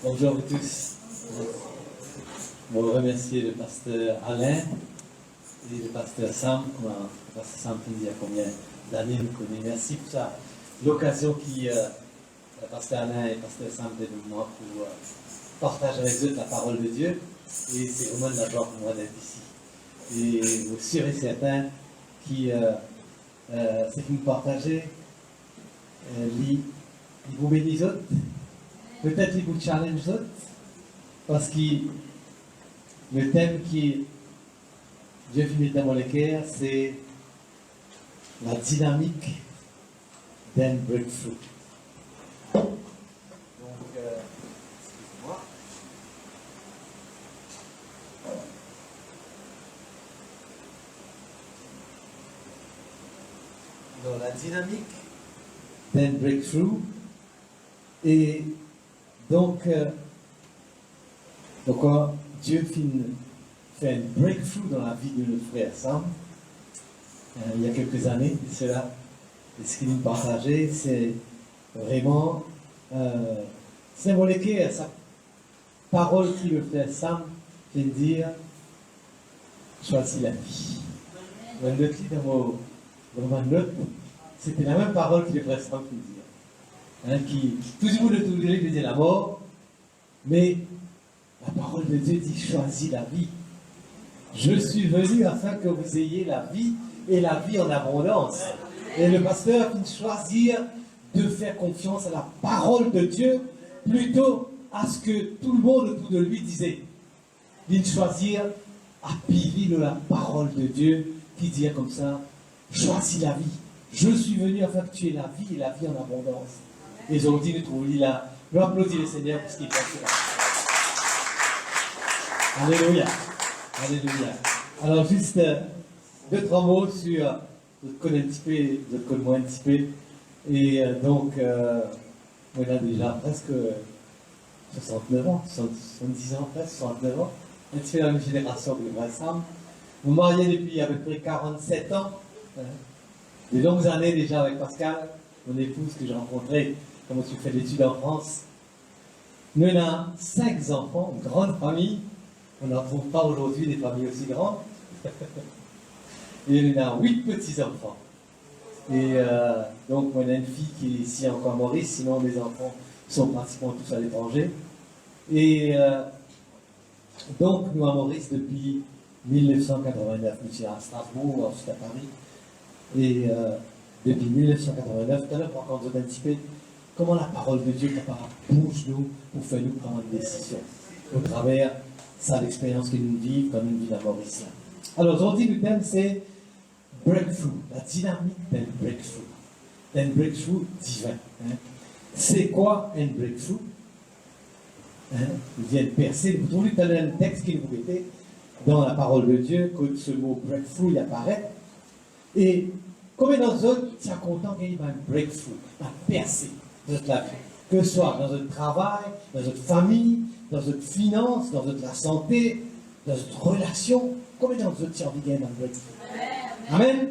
Bonjour à tous. Je veux remercier le pasteur Alain et le pasteur Sam. Le pasteur Sam qui dit il y a combien d'années nous connaît. Merci pour ça. L'occasion qui le pasteur Alain et le pasteur Sam étaient de moi pour partager avec eux la parole de Dieu. Et c'est vraiment de la joie pour moi d'être ici. Et vous sûr et certain qui c'est que vous partagez, ils vous bénissent autres. Peut-être qu'ils vous challenge autres. Parce que le thème qui Dieu finit dans le cœur, c'est la dynamique d'un breakthrough. Donc, excusez-moi. Dans la dynamique d'un breakthrough. Et donc, quand Dieu fait un breakthrough dans la vie de notre frère Sam, il y a quelques années, cela, et ce qu'il nous partageait, c'est vraiment symbolique à sa parole qui le frère Sam vient de dire, choisis la vie. Dans le titre dans ma note, c'était la même parole que le frère Sam qui dit. Qui, toujours le tout veut dire la mort, mais la parole de Dieu dit choisis la vie. Je suis venu afin que vous ayez la vie et la vie en abondance. Et le pasteur vient choisir de faire confiance à la parole de Dieu plutôt à ce que tout le monde autour de lui disait. Il vient choisir à piler la parole de Dieu qui dit comme ça choisis la vie. Je suis venu afin que tu aies la vie et la vie en abondance. Et aujourd'hui, nous trouvons là. Nous applaudissons le Seigneur pour ce qu'il fait là. Alléluia. Alléluia. Alors, juste 2-3 mots sur. Vous connaissez un petit peu, vous connaissez moins un petit peu. Et donc, on a déjà presque 69 ans, 70 ans, presque 69 ans. Un petit peu dans la même génération que le vrai Sam. Vous mariez depuis à peu près 47 ans. Des longues années déjà avec Pascal, mon épouse que j'ai rencontrée quand je fais l'étude en France. Nous avons 5 enfants, une grande famille. On n'en trouve pas aujourd'hui des familles aussi grandes. Et nous avons 8 petits-enfants. Et donc, on a une fille qui est ici encore à Maurice, sinon mes enfants sont pratiquement tous à l'étranger. Et donc, nous à Maurice depuis 1989. Nous sommes à Strasbourg, ensuite à Paris. Et depuis 1989, tout à l'heure, pour encore un petit peu, comment la parole de Dieu bouge nous pour faire nous prendre une décision au travers ça l'expérience que nous vivons comme une vie à Maurice. Alors aujourd'hui, le thème c'est breakthrough, la dynamique d'un breakthrough divin. Hein. C'est quoi un breakthrough? Il vient de percer. Vous trouvez tout à l'heure un texte qui nous mettait dans la parole de Dieu que ce mot breakthrough il apparaît. Et comme dans nous autres, c'est content qu'il y ait un breakthrough, un percée dans notre vie. Que ce soit dans notre travail, dans notre famille, dans notre finance, dans notre santé, dans notre relation, comme dans nous autres, c'est envie de gagner un breakthrough. Amen.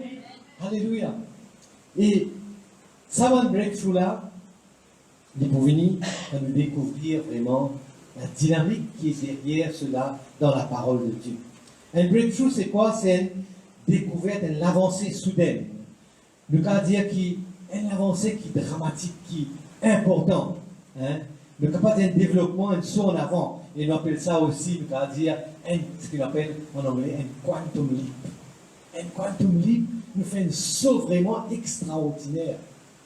Alléluia. Et ça va un breakthrough là, il faut venir à nous découvrir vraiment la dynamique qui est derrière cela dans la parole de Dieu. Un breakthrough, c'est quoi? C'est une découverte, une avancée soudaine. Le cas dire qui une avancée qui est dramatique, qui est importante. Hein? Le cas pas d'un développement, un saut en avant. Et on appelle ça aussi, le cas dire, ce qu'on appelle en anglais un quantum leap. Un quantum leap nous fait un saut vraiment extraordinaire.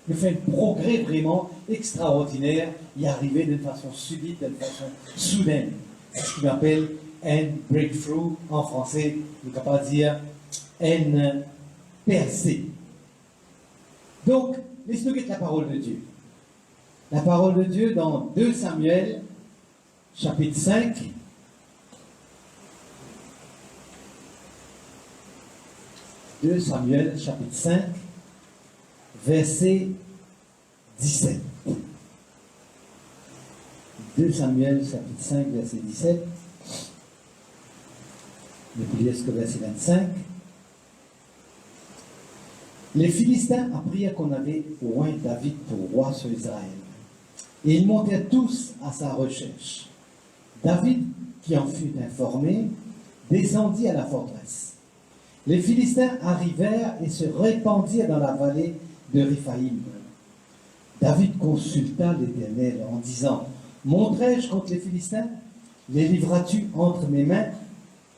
Nous fait un progrès vraiment extraordinaire y arriver d'une façon subite, d'une façon soudaine. C'est ce qu'on appelle un breakthrough en français. On ne peut pas dire une percée. Donc, laissez-nous lire la parole de Dieu. La parole de Dieu dans 2 Samuel, chapitre 5. « 2 Samuel, chapitre 5, verset 17. 2 Samuel, chapitre 5, verset 17. Je vais lire jusqu'au verset 25. Les Philistins apprirent qu'on avait oint David pour roi sur Israël. Et ils montèrent tous à sa recherche. David, qui en fut informé, descendit à la forteresse. Les Philistins arrivèrent et se répandirent dans la vallée de Réphaïm. David consulta l'Éternel en disant, « Monterai-je contre les Philistins? Les livreras-tu entre mes mains ?»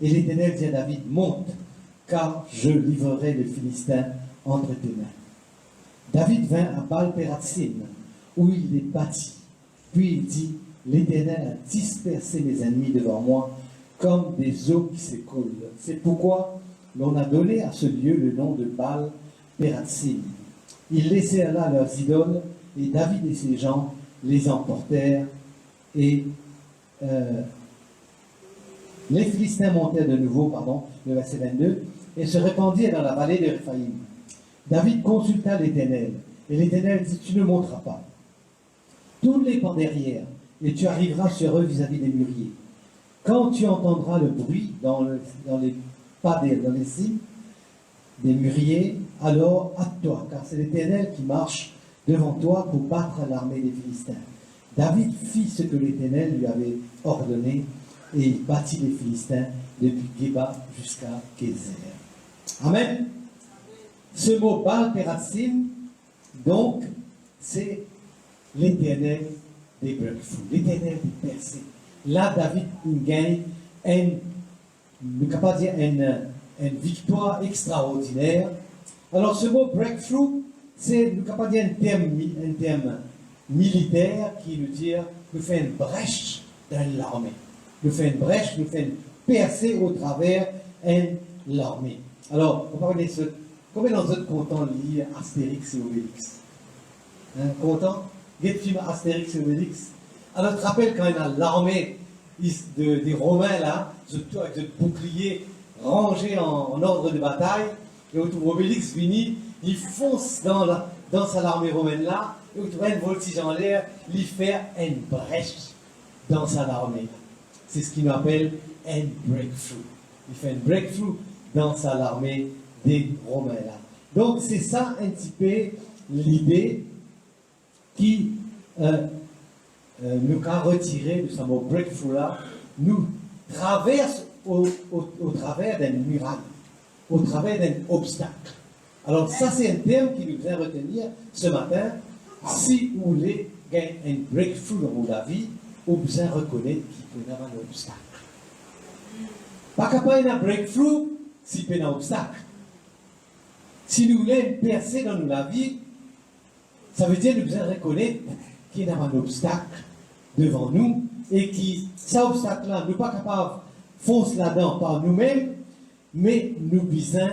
Et l'Éternel dit à David, « Monte, car je livrerai les Philistins entre tes mains. » David vint à Baal-Pératsim, où il les battit. Puis il dit, « L'Éternel a dispersé mes ennemis devant moi, comme des eaux qui s'écoulent. C'est pourquoi l'on a donné à ce lieu le nom de Baal-Pératsim. » Ils laissèrent là leurs idoles, et David et ses gens les emportèrent, et les Philistins montèrent de nouveau, le verset 22, et se répandirent dans la vallée de Réphaïm. David consulta l'Éternel, et l'Éternel dit, « Tu ne monteras pas. Tourne les pans derrière, et tu arriveras sur eux vis-à-vis des mûriers. Quand tu entendras le bruit dans les cimes des mûriers, alors hâte-toi, car c'est l'Éternel qui marche devant toi pour battre l'armée des Philistins. » David fit ce que l'Éternel lui avait ordonné, et il battit les Philistins depuis Géba jusqu'à Gézer. Amen. Ce mot Baal-Pératsim, donc, c'est l'Éternel des breakthroughs, l'Éternel des percées. Là, David gagne une victoire extraordinaire. Alors, ce mot breakthrough, c'est un terme militaire qui veut dire nous fait une brèche dans l'armée. Nous fait une brèche, nous fait une percée au travers de l'armée. Alors, on va regarder combien d'entre vous êtes contents de lire Astérix et Obélix? Content? Quel film Astérix et Obélix? Alors, tu te rappelles quand il y a l'armée des Romains là, surtout avec le bouclier rangé en ordre de bataille, et où Obélix finit, il fonce dans l'armée romaine là, et où tu vois une voltige en l'air, il fait une brèche dans sa armée. C'est ce qu'il nous appelle un breakthrough. Il fait un breakthrough dans sa armée des Romains là. Donc c'est ça un petit peu l'idée qui nous a retiré de ce mot breakthrough là, nous traverse au travers d'une muraille, au travers d'un obstacle. Alors ça c'est un terme qui nous vient retenir ce matin. Si vous voulez gagner un breakthrough dans votre vie, vous besoin reconnaître qu'il peut y avoir un obstacle. Pas capable d'un breakthrough s'il peut y avoir un obstacle. Si nous voulons percer dans notre vie, ça veut dire que nous besoin reconnaître qu'il y a un obstacle devant nous et qui, cet obstacle-là, nous ne sommes pas capables de foncer là-dedans par nous-mêmes, mais nous besoin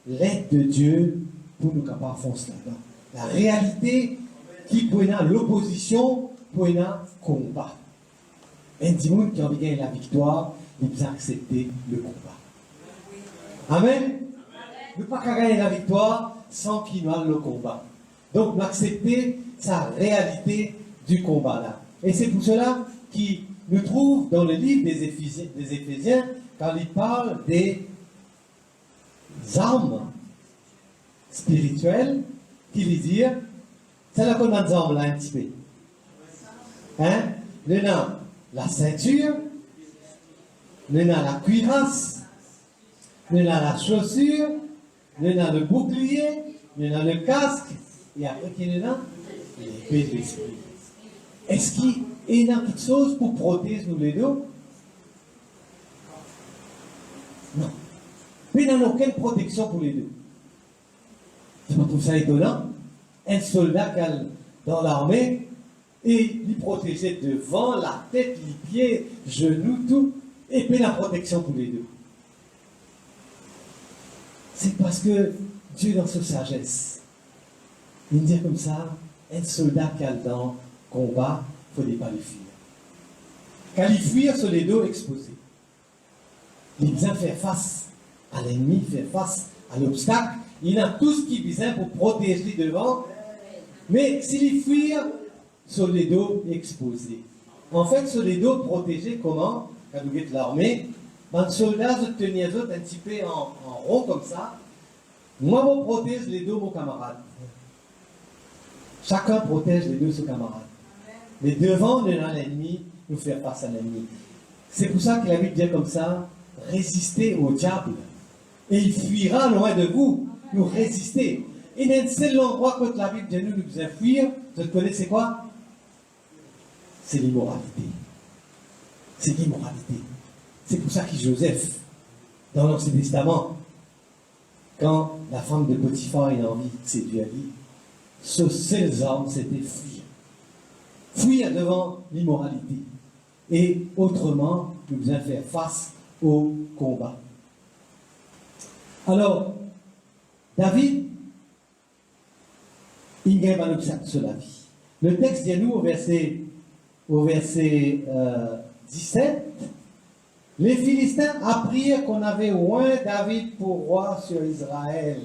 l'aide de Dieu pour nous capables de foncer là-dedans. La réalité qui peut y avoir l'opposition, peut y avoir combat. Un dimanche qui a envie de gagner la victoire, il doit accepter le combat. Amen. Nous ne pouvons pas gagner la victoire sans qu'il y ait le combat. Donc, nous accepter sa réalité du combat là. Et c'est pour cela qu'il nous trouve dans le livre des Éphésiens, quand il parle des armes spirituelles, qu'il dit, c'est la combien d'armes là un petit peu. Hein? Nous avons la ceinture, nous avons la cuirasse, nous avons la chaussure, nous avons le bouclier, nous avons le casque, et après qu'il nous a l'épée de l'esprit. Est-ce qu'il y a quelque chose pour protéger nous les deux? Non. Mais il n'y a aucune protection pour les deux. Je trouve ça étonnant. Un soldat qui est dans l'armée, et il protégeait devant, la tête, les pieds, genoux, tout, et puis la protection pour les deux. C'est parce que Dieu, dans sa sagesse, il dit comme ça, un soldat qui est dans le combat, il ne faut pas le fuir. Quand il fuir sur les dos exposés, il vient faire face à l'ennemi, faire face à l'obstacle. Il a tout ce qu'il besoin pour protéger devant. Mais s'il fuit sur les dos exposés. En fait, sur les dos protégés, comment? Quand vous êtes l'armée, un soldat se tenait un petit peu en rond comme ça. Moi, je protège les deux, mon camarade. Chacun protège les deux, ses camarades. mais devant l'ennemi, nous faire face à l'ennemi. C'est pour ça que la Bible dit comme ça, résistez au diable, et il fuira loin de vous. Nous résister. Et il y a un seul endroit que la Bible dit nous devons fuir. Vous connaissez quoi? C'est l'immoralité. C'est l'immoralité. C'est pour ça que Joseph, dans l'Ancien Testament, quand la femme de Potiphar a envie de séduire lui, ce seul arme, c'était fuir. Fuir devant l'immoralité. Et autrement, nous devons faire face au combat. Alors, David, il gagne un obstacle sur la vie. Le texte dit à nous au verset 17, les Philistins apprirent qu'on avait oint David pour roi sur Israël.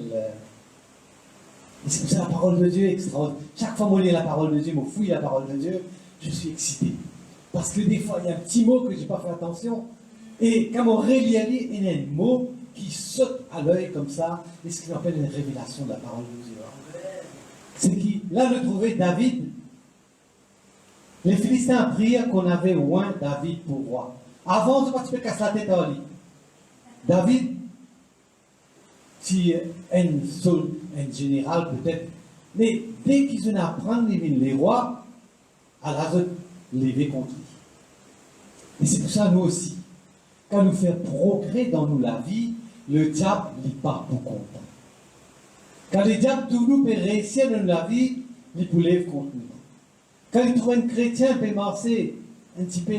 Et c'est pour ça la parole de Dieu est extraordinaire. Chaque fois que je lis la parole de Dieu, je fouille la parole de Dieu, je suis excité. Parce que des fois, il y a un petit mot que je n'ai pas fait attention. Et quand on relit, il y a un mot qui saute à l'œil comme ça, et ce qu'on appelle une révélation de la parole de Dieu. C'est qui, là, le trouver David. Les Philistins apprirent qu'on avait oint David pour roi. Avant, tu peux casser la tête à lui. David, si un général peut-être, mais dès qu'ils apprennent les rois, à la lever contre lui. Et c'est pour ça, nous aussi, quand nous faisons progrès dans nous la vie, le diable n'est pas pour content. Quand le diable tout nous peut réussir dans la vie, il peut lever contre nous. Quand il trouve un chrétien peut marcher un petit peu,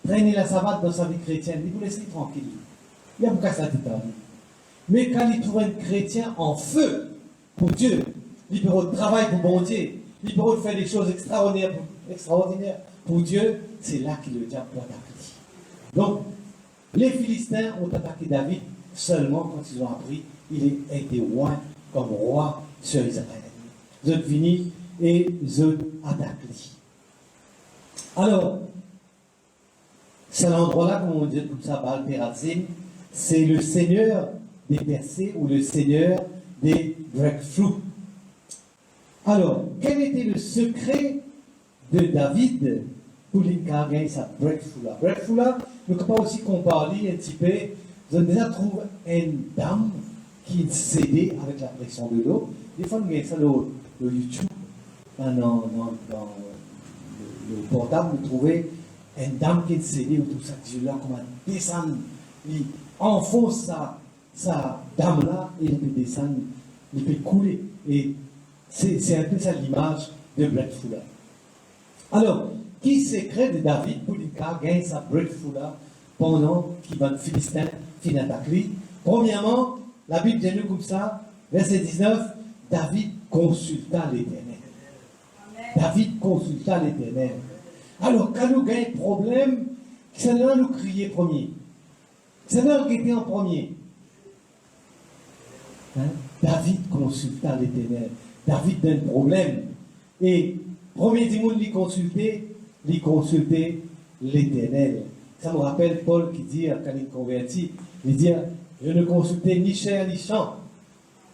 traîner la savate dans sa vie chrétienne, il peut laisser tranquille. Il y a beaucoup de ça tout à l'heure. Mais quand il trouve un chrétien en feu pour Dieu, il peut travailler pour bon Dieu, il peut faire des choses extraordinaires pour Dieu, c'est là que le diable peut attaquer. Donc, les Philistins ont attaqué David seulement quand ils ont appris qu'il a été oint comme roi sur Israël. Ils ont fini et ils ont attaqué. Alors, c'est l'endroit-là, comme on dit comme ça, Baal Perazim, c'est le seigneur des percées ou le seigneur des breakthroughs. Alors, quel était le secret de David pour gagner sa breakthrough-là? Breakthrough-là, nous pouvons aussi comparer un petit peu. Vous avez déjà trouvé une dame qui cédait avec la pression de l'eau. Des fois, nous voyons ça dans YouTube, dans le portable, nous trouvons une dame qui cédait ou tout ça, qui là, comment descendre, il enfonce sa dame-là et il peut descendre, il peut couler. Et c'est un peu ça l'image de breakthrough-là. Alors, qui secret de David pour gagner sa breakthrough-là pendant qu'il va le Philistin qui attaque lui? Premièrement, la Bible dit nous comme ça, verset 19, David consulta l'Éternel. David consulta l'Éternel. Alors, quand nous gagnons un problème, c'est là nous crier premier. C'est là qui était en premier. Hein? David consulta l'Éternel. David a un problème. Et premier du monde, il consultait l'Éternel. Ça me rappelle Paul qui dit, quand il est converti, il dit, je ne consultais ni chair ni sang,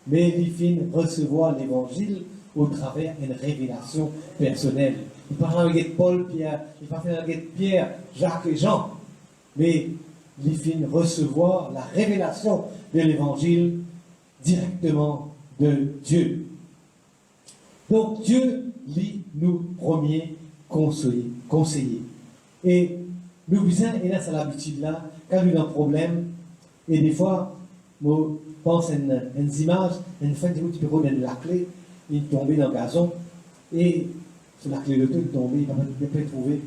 mais il fit recevoir l'évangile au travers d'une révélation personnelle. Il parle avec Paul, Pierre, il parle avec Pierre, Jacques et Jean, mais il fit recevoir la révélation de l'évangile directement de Dieu. Donc Dieu lit nous premiers conseiller. Et nous besoin, et là c'est l'habitude là, quand nous avons un problème, et des fois, je pense à une image, une fois tu peux prendre la clé, il est tombé dans le gazon, et sur la clé de tout, il est tombé, il ne peut pas trouver.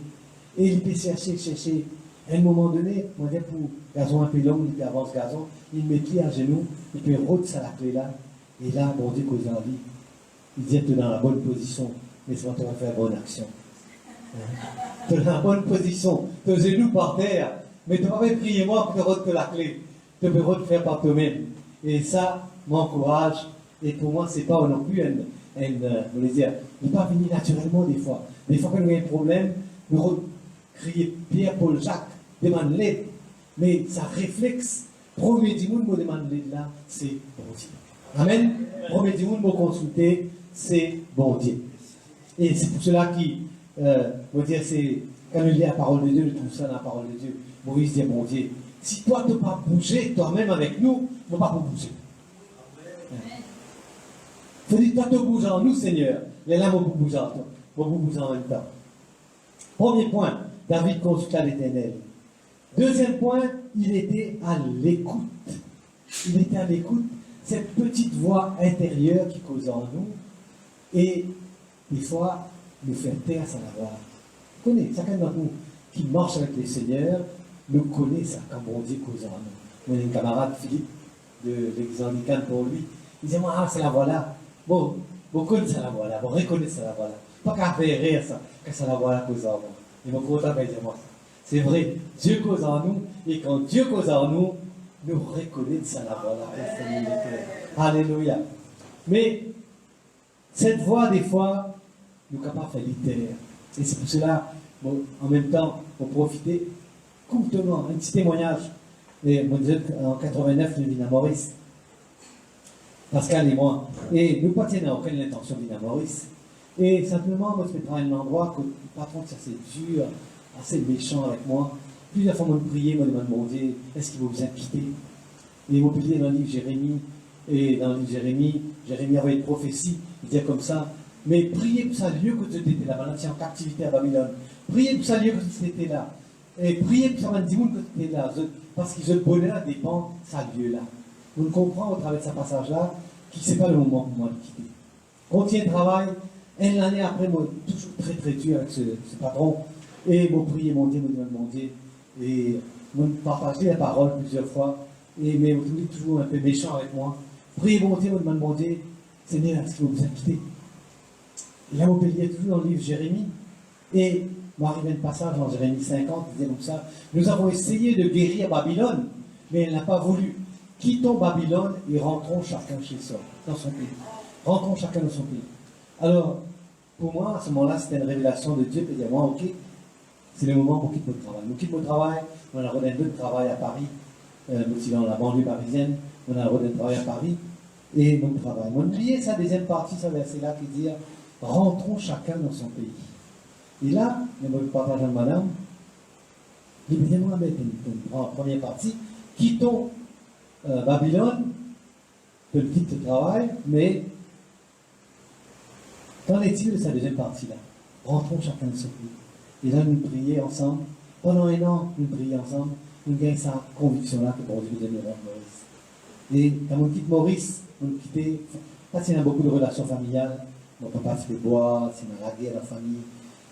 Et il peut chercher. À un moment donné, on dit pour gazon un peu long, il avance gazon, il met pied à genoux, il peut rôder sur la clé là, et là, bon Dieu, cause envie. Il dit, tu es dans la bonne position, mais c'est pas tu vas faire bonne action. Tu es dans la bonne position, tes genoux par terre, mais tu ne vas pas prier moi pour te rôder la clé. Tu peux le faire par toi-même. Et ça m'encourage. Et pour moi, ce n'est pas non plus il n'est pas venu naturellement des fois. Des fois, quand nous avons un problème, nous crions Pierre, Paul, Jacques, demande l'aide. Mais ça réflexe. Premier du monde, nous demande l'aide là, c'est bon Dieu. Amen. Premier du monde, nous consulter, c'est bon Dieu. Et c'est pour cela on dire, c'est, quand on lit la parole de Dieu, je trouve ça dans la parole de Dieu. Moïse dit, mon Dieu, si toi tu n'as pas bougé, toi-même avec nous, on ne va pas bouger. Il faut dire, toi tu bouges en nous, Seigneur. Les là, vont bouger en toi. Vont bouger en même temps. Premier point, David consulta l'Éternel. Deuxième point, il était à l'écoute. Il était à l'écoute, cette petite voix intérieure qui cause en nous, et des fois, nous faire taire sans la voix. Vous connaissez, chacun d'entre nous qui marche avec le Seigneur, nous connaît ça, quand bon Dieu cause en nous. Moi, j'ai un camarade, Philippe, de l'église anglicane pour lui, il disait, moi, c'est la voix là. Bon, vous connaissez la voix là, vous reconnaissez la voix là. Pas qu'à faire rire ça, que c'est la voix là cause en nous. Il m'a content de dire moi ça. C'est vrai, Dieu cause en nous, et quand Dieu cause en nous, nous reconnaissons la voix là. Alléluia. Mais cette voix, des fois, nous sommes capables de faire littéraire. Et c'est pour cela, bon, en même temps, pour profiter, courtement, un petit témoignage. Et moi, en 89, nous vîmes à Maurice. Pascal et moi. Et nous pas tenir aucune intention de venir à Maurice. Et simplement, moi, je me travaille à un endroit que le patron, c'est assez dur, assez méchant avec moi. Plusieurs fois, moi, je priais, moi, je me demandais, est-ce qu'il va vous quitter? Et il m'a publié dans le livre Jérémie. Et dans le livre Jérémie avait une prophétie, il disait comme ça, mais priez pour ça lieu que tu étais là, maintenant tu es en captivité à Babylone. Priez pour ça lieu que tu étais là. Et priez pour ça que tu étais là. Parce que le bonheur dépend de ça lieu là. On comprend au travers de ce passage-là qu'il ce n'est pas le moment pour moi de quitter. Continue le travail. Une année après, moi, toujours très très dur avec ce patron. Et mon prier, mon Dieu. Et moi, partager la parole plusieurs fois. Et mais vous êtes toujours un peu méchant avec moi. Priez, mon Dieu, me demander, Seigneur, est-ce que vous inquiétez? Et là, vous payez toujours dans le livre Jérémie. Et m'arrive un passage dans Jérémie 50, il disait comme ça, nous avons essayé de guérir Babylone, mais elle n'a pas voulu. Quittons Babylone et rentrons chacun chez soi, dans son pays. Rentrons chacun dans son pays. Alors, pour moi, à ce moment-là, c'était une révélation de Dieu qui dit, moi, ok, c'est le moment pour quitter notre travail. Nous quittons notre travail, on a un de travail à Paris, nous sommes dans la banlieue parisienne, on a un de travail à Paris, et nous travaillons. On oubliait sa deuxième partie, ce verset-là, qui dit, rentrons chacun dans son pays. Et là, je vais partager avec madame, je vais moi mettre une première partie, quittons Babylone, petit travail, mais qu'en est-il de sa deuxième partie-là? Rentrons chacun de son pays. Et là, nous prions ensemble. Pendant un an, nous prions ensemble. Nous gagnons cette conviction-là que bon Dieu nous aime Maurice. Et quand on quitte Maurice, on quitte, parce qu'il y a beaucoup de relations familiales. Mon papa se fait boire, c'est dans la guerre, la famille.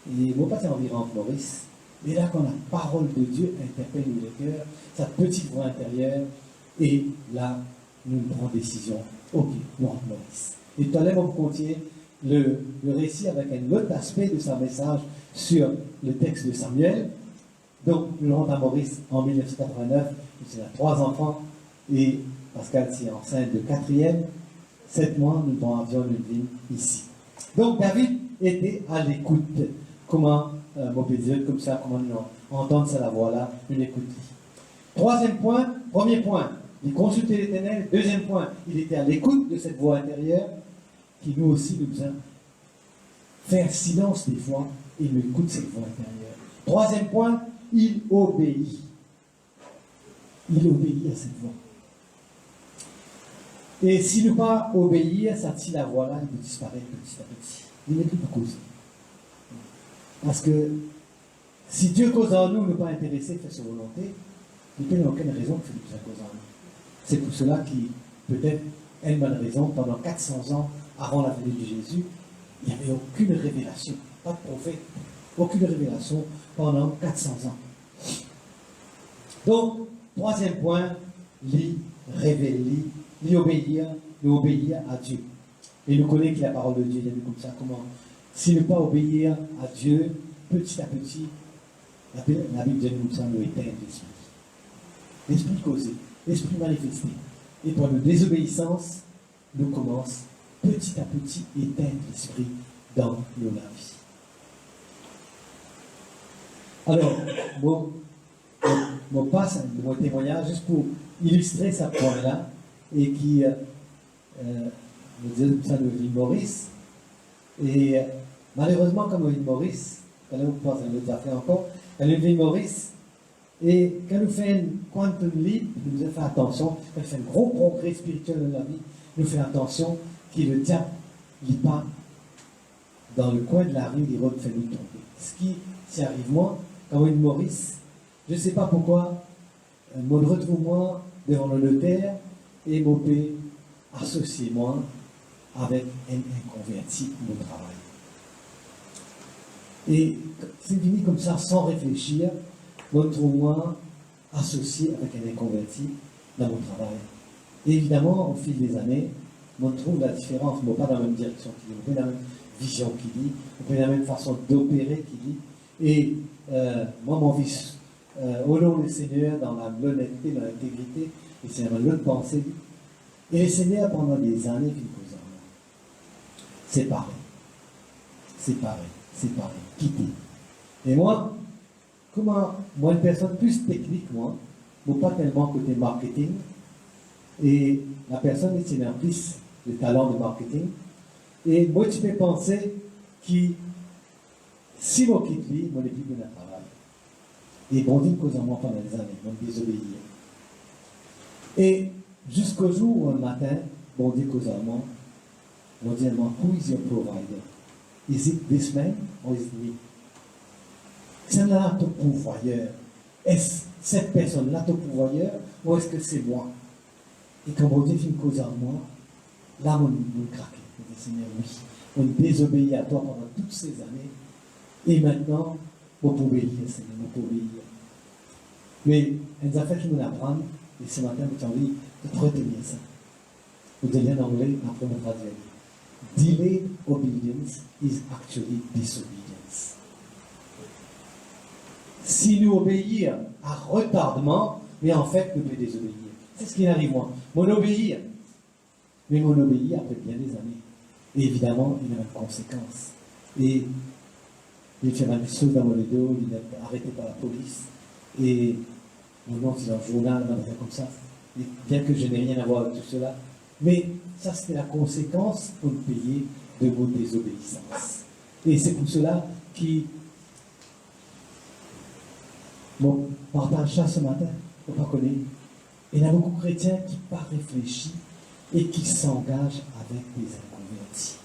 Et mon papa c'est environ Maurice. Et là, quand la parole de Dieu interpelle le cœur, sa petite voix intérieure, et là, nous prenons décision. Ok, nous rentrons Maurice. Et tout à l'heure, on continue le récit avec un autre aspect de sa message sur le texte de Samuel. Donc, nous rentrons à Maurice en 1989. Il a 3 enfants. Et Pascal s'est enceinte de 4e. 7 mois, nous avons avion une ville ici. Donc, David était à l'écoute. Comment, mon Dieu, comme ça, comment nous entendre ça, la voix là, une écoute. 3e point, premier point, il consultait l'Éternel. 2e point, il était à l'écoute de cette voix intérieure qui nous aussi nous besoin faire silence des fois et nous écoute cette voix intérieure. 3e point, il obéit. Il obéit à cette voix. Et si nous pas obéir, ça tire la voix là, il peut disparaître petit à petit. Il n'est plus pour causer. Parce que si Dieu cause en nous, ne pas intéressé, fait sa volonté, il n'y a aucune raison que Dieu cause en nous. C'est pour cela qu'il peut-être une bonne raison, pendant 400 ans, avant la venue de Jésus, il n'y avait aucune révélation, pas de prophète, aucune révélation pendant 400 ans. Donc, 3e point, lui révéler, lui obéir à Dieu. Et nous connaissons que la parole de Dieu est comme ça, comment si ne pas obéir à Dieu, petit à petit, la Bible dit comme ça, nous éteindre l'esprit. L'esprit causé, l'esprit manifesté. Et pour notre désobéissance, nous commençons petit à petit éteindre l'esprit dans nos vies. Alors, mon passe, mon témoignage, juste pour illustrer ce point-là, et qui nous dit ça de l'île Maurice. Et malheureusement, comme l'île Maurice, quand on pense à notre affaire encore, quand on vit Maurice, et quand nous faisons une quantum leap, nous devons faire attention, quand on fait un gros progrès spirituel dans la vie, nous faisons attention que le diable n'est pas dans le coin de la rue, il fait nous tomber. Ce qui s'y arrive moi, quand on Maurice, je ne sais pas pourquoi, je me retrouve moi devant le notaire et je peux associer moi avec un inconverti pour mon travail. Et c'est fini comme ça, sans réfléchir, je me trouve moi associé avec un inconverti dans mon travail. Et évidemment, au fil des années, on trouve la différence, mais pas dans la même direction qu'il dit, on pas dans la même vision qu'il dit, on pas dans la même façon d'opérer qu'il dit. Et moi, mon fils, au nom du Seigneur, dans l'honnêteté, dans l'intégrité, et c'est un autre pensée. Et le Seigneur, pendant des années, qu'il nous a séparés, quittés. Et moi, moi, une personne plus technique, moi pas tellement côté marketing, et la personne est un plus de talent de marketing, et moi, tu peux penser que si je quitte lui, je n'ai plus de travail. Et bon Dieu cause en moi pendant des années, je désobéir. Et jusqu'au jour où un matin, bon Dieu cause en moi, on dit à moi, who is your provider? Is it this man or is it me? C'est là ton pourvoyeur. Est-ce cette personne-là ton pourvoyeur ou est-ce que c'est moi? Et quand bon Dieu fait une cause en moi, là, on craque. On dit, Seigneur, oui, on désobéit à toi pendant toutes ces années. Et maintenant, on peut obéir, Seigneur, on peut obéir. Mais, elle nous a fait que nous l'apprendre, et ce matin, j'ai envie de retenir ça. Vous dites en anglais, après on traduit. Delayed obedience is actually disobedience. Si nous obéir à retardement, mais en fait, nous pouvons désobéir. C'est ce qui arrive moi. Mon obéir. Mais mon obéir après bien des années. Et évidemment, il a une conséquence. Et il fait mal des choses dans mon dos, il est arrêté par la police. Et mon nom, c'est dans le journal, on va faire comme ça. Et bien que je n'ai rien à voir avec tout cela. Mais ça, c'était la conséquence pour nous payer de vos désobéissances. Et c'est pour cela qui mon partage ça ce matin, on ne pas connaître. Il y a beaucoup de chrétiens qui n'ont pas réfléchi et qui s'engagent avec des inconvertis.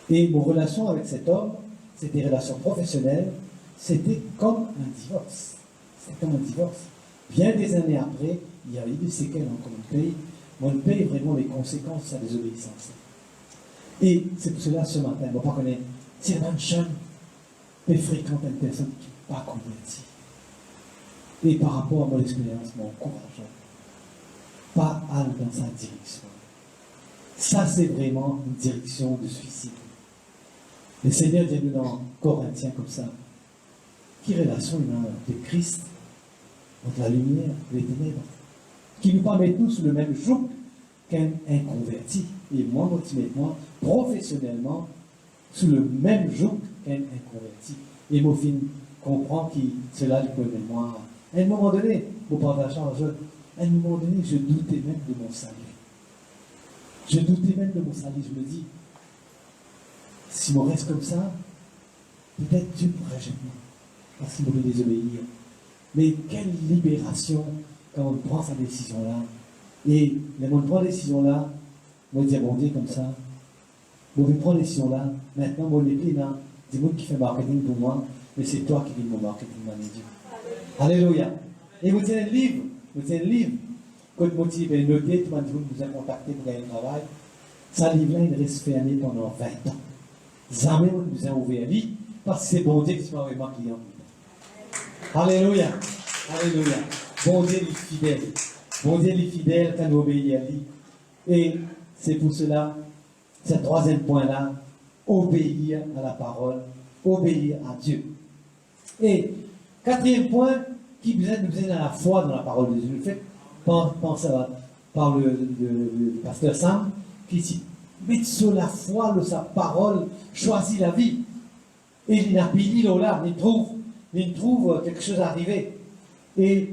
Et mon relation avec cet homme, c'était une relation professionnelle, c'était comme un divorce. C'était comme un divorce. Bien des années après, il y a eu des séquelles dans le pays. On paye vraiment les conséquences de sa désobéissance. Et c'est pour cela, ce matin, on ne pas connaître. C'est un jeune qui fréquente une personne qui n'est pas convertie. Et par rapport à mon expérience, mon encourageant, pas aller dans sa direction. Ça, c'est vraiment une direction de suicide. Le Seigneur dit dans Corinthiens comme ça. Quelle relation il y a de Christ entre la lumière et les ténèbres? Qui nous permet tous sous le même joug qu'un inconverti. Et moi, ultimement, professionnellement, sous le même joug qu'un inconverti. Et mon film comprend que cela du point de moi. À un moment donné, mon partage, à un moment donné, je doutais même de mon salut. Je doutais même de mon salut. Je me dis, si on reste comme ça, peut-être Dieu pourrait jeter moi, parce qu'il voulait désobéir. Mais quelle libération quand on prend sa décision-là. Et mais on prend la décision-là, moi je dis bon Dieu comme ça, on prend la décision-là, maintenant mon épée là, c'est moi qui fais marketing pour moi, mais c'est toi qui dis mon marketing manager. Alléluia. Et vous tenez un livre, quand vous avez noté, tout le monde vous a contacté pour gagner un travail, ça livre-là, il reste fermé pendant 20 ans. Jamais on nous a ouvert lui, parce que c'est bon Dieu qui soit vraiment client. Alléluia. Alléluia. Bon Dieu est fidèle. Bon Dieu est fidèle quand nous obéissons à lui. Et c'est pour cela, ce troisième point-là, obéir à la parole, obéir à Dieu. Et quatrième point, qui nous aide à la foi dans la parole de Dieu. Le fait, pense par le pasteur Sam, qui dit, mettre sur la foi, sa parole, choisit la vie. Et il n'a pas dit là, il trouve quelque chose à arriver. Et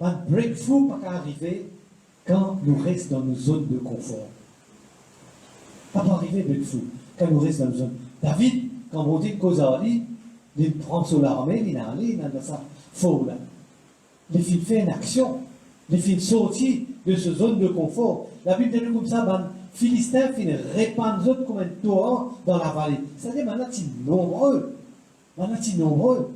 un breakthrough pas arriver quand nous restons dans nos zones de confort. Pas arriver breakthrough quand nous restons dans nos zones. David, quand on dit cause à lui, il prend sur l'armée, il a allé, il a ça faux là. Les filles fait une action, les filles sortis de ce zone de confort. La Bible dit comme ça, ben, Philistins finissent répandre autres comme un torrent dans la vallée. C'est-à-dire, maintenant, ils nombreux. Maintenant, ils nombreux.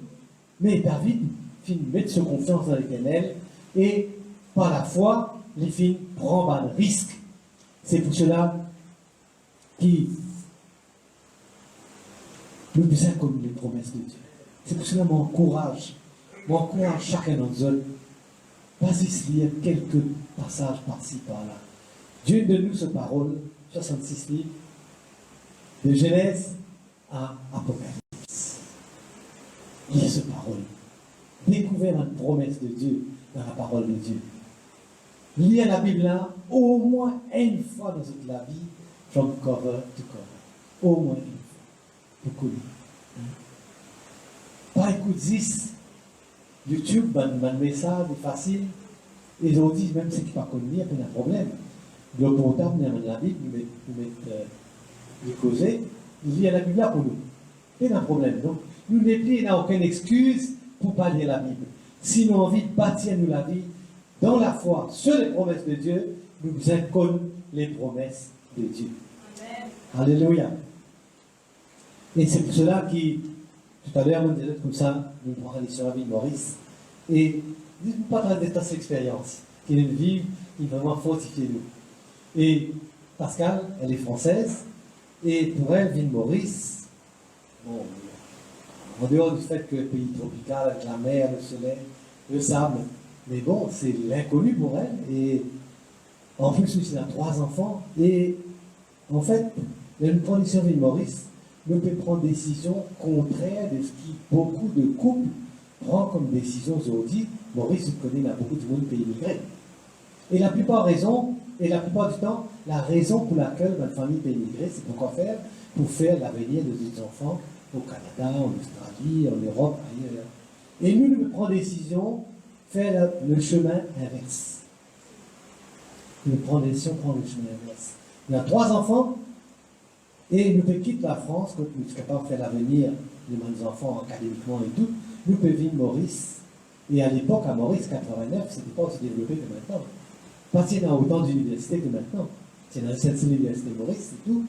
Mais David finit mettre sa confiance dans l'Éternel et par la foi, les filles prennent un risque. C'est pour cela qui nous besoin comme les promesses de Dieu. C'est pour cela que m'encourage chacun d'entre eux. Vas-y se lire quelques passages par-ci, par-là. Dieu donne-nous cette parole, 66 livres, de Genèse à Apocalypse. Lire cette parole. Découvrir une promesse de Dieu dans la parole de Dieu. Lire la Bible là, au moins une fois dans toute la vie, from cover to cover. Au moins une fois. Beaucoup lire. Pas écoute 10. YouTube, un message est facile. Et ils ont dit, même ceux qui ne pas connu lire, il y a un problème. Le comptable, nous la Bible, nous mettre les causer, il lit la Bible là pour nous. Il y a un problème. Donc, nous n'avons aucune excuse pour ne pas lire la Bible. Si nous avons envie de bâtir nous la vie dans la foi sur les promesses de Dieu, nous inconnons les promesses de Dieu. Amen. Alléluia. Et c'est pour cela que, tout à l'heure, on disait comme ça, nous pourrons aller sur la vie de Maurice. Et dites-nous pas dans cette expérience, qu'il nous vive, il va vraiment fortifier nous. Et Pascal, elle est française, et pour elle, ville Maurice, bon, en dehors du fait que le pays tropical, avec la mer, le soleil, le sable, mais bon, c'est l'inconnu pour elle, et en plus, elle a 3 enfants, et en fait, dans une condition ville Maurice, nous pouvons prendre des décisions contraires de ce qui beaucoup de couples prennent comme décision aujourd'hui. Maurice, vous connaissez, il y a beaucoup de monde qui est immigré. Et la plupart du temps, la raison pour laquelle ma famille est immigrée, c'est pour quoi faire? Pour faire l'avenir de nos enfants au Canada, en Australie, en Europe, ailleurs. Et nous devons prendre des décisions, faire le chemin inverse. Nous prenons des décisions, prendre le chemin inverse. Il y a 3 enfants, et nous pouvons quitter la France, quand nous sommes capables de faire l'avenir de nos enfants académiquement et tout, nous pouvons vivre Maurice. Et à l'époque, à Maurice, 89, ce n'était pas aussi développé que maintenant. Pas qu'il y a autant d'universités que maintenant. C'est dans cette université Maurice, c'est tout.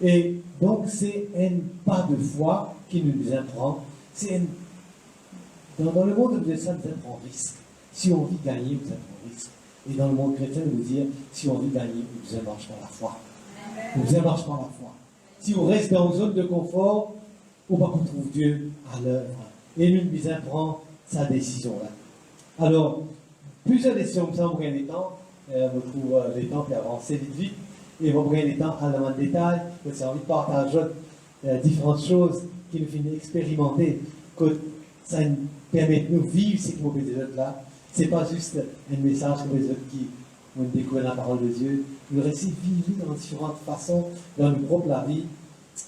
Et donc, c'est un pas de foi qui nous apprend. Dans le monde de ça, nous apprend risque. Si on vit gagner, vous apprend risque. Et dans le monde chrétien, nous dire, si on vit gagner, vous marche par la foi. Vous marche par la foi. Si on reste dans une zone de confort, on va trouver Dieu à l'œuvre. Et nous nous apprend sa décision là. Alors, plusieurs décisions comme ça, on prend des temps, on trouve les temps qui avancent vite, et on prend des temps à la détail, c'est envie de partager différentes choses qui nous finissent expérimenter, que ça nous permet de nous vivre ces mauvais autres là. Ce n'est pas juste un message comme les autres qui ont découvert la parole de Dieu, nous réussissons à vivre dans différentes façons dans nos propres vie.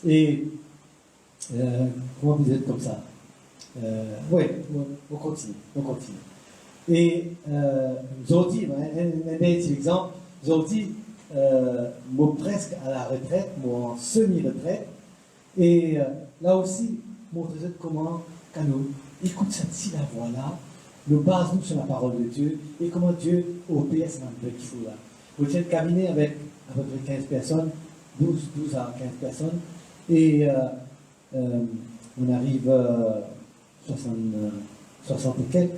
Et comment vous êtes comme ça? Oui, on continue. Et aujourd'hui, un petit exemple, aujourd'hui, moi presque à la retraite, moi en semi-retraite, et là aussi, montrer comment, quand nous écoutons cette la voix là, nous basons sur la parole de Dieu et comment Dieu opère ce breakthrough là. Vous êtes cabinet avec à peu près 15 personnes, 12 à 15 personnes, et on arrive 60 et quelques,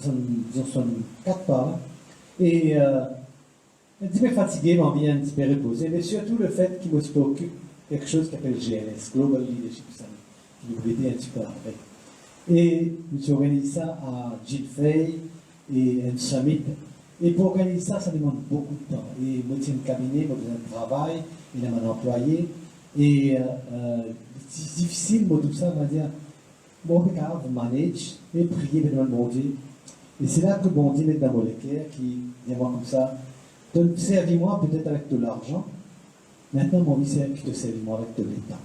64 par là, et un petit peu fatigué, mais envie un petit peu reposer, mais surtout le fait qu'il m'occupe quelque chose qui s'appelle GLS, Global Leadership Summit, qui nous aider un petit peu après. Et nous organisons ça à Jill Fay et un summit. Et pour organiser ça, ça demande beaucoup de temps. Et moi, j'ai un cabinet, moi, j'ai un travail, il a un employé. Et c'est difficile, moi, tout ça, on va dire, bon, regarde, vous manage, et priez devant le bon Dieu. Et c'est là que bon Dieu met dans mon cœur, qui vient voir comme ça, servis-moi peut-être avec de l'argent. Maintenant, mon vie, c'est que te servis-moi avec de l'état.